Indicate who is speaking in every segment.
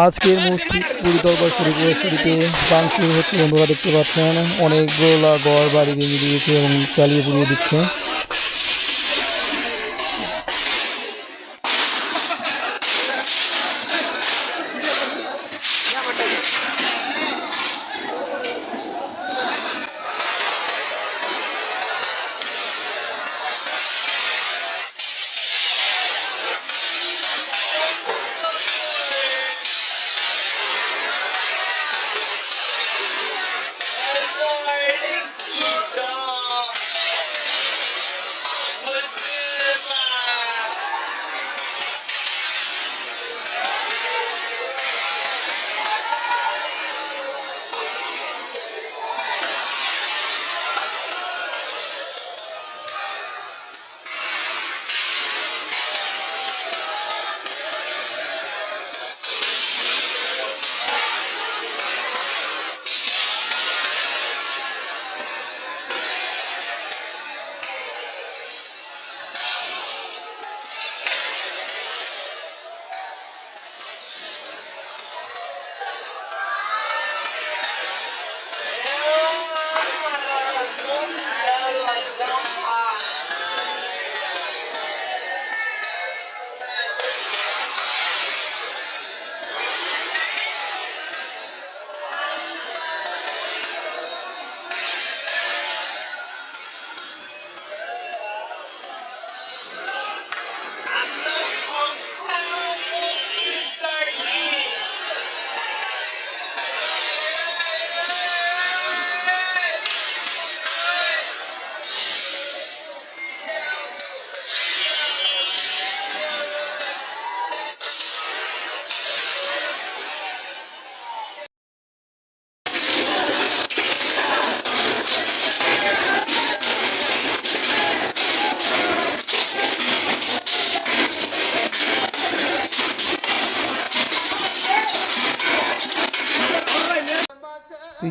Speaker 1: আজকের মসজিদ দরবার শরীফে ভাঙচুর হচ্ছে বন্ধুরা, দেখতে পাচ্ছেন অনেকগুলা ঘর বাড়ি ভেঙে দিয়েছে এবং চালিয়ে পুড়িয়ে দিচ্ছে।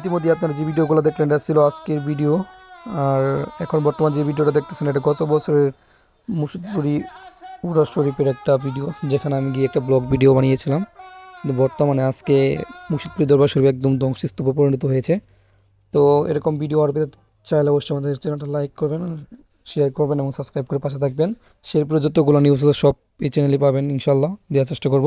Speaker 1: ইতিমধ্যে আপনারা যে ভিডিওগুলো দেখলেন এটা ছিল আজকের ভিডিও। আর এখন বর্তমান যে ভিডিওটা দেখতেছেন এটা গত বছরের মুর্শিদপুরি উরস শরীফের একটা ভিডিও, যেখানে আমি গিয়ে একটা ব্লগ ভিডিও বানিয়েছিলাম। কিন্তু বর্তমানে আজকে মুর্শিদপুরি দরবার শরীফ একদম ধ্বংসস্তূপে পরিণত হয়েছে। তো এরকম ভিডিও আর পেতে চাইলে অবশ্যই আমাদের চ্যানেলটা লাইক করবেন, শেয়ার করবেন এবং সাবস্ক্রাইব করে পাশে থাকবেন। শেরপুরে যতগুলো নিউজ আছে সব এই চ্যানেলে পাবেন, ইনশাল্লাহ দেওয়ার চেষ্টা করব।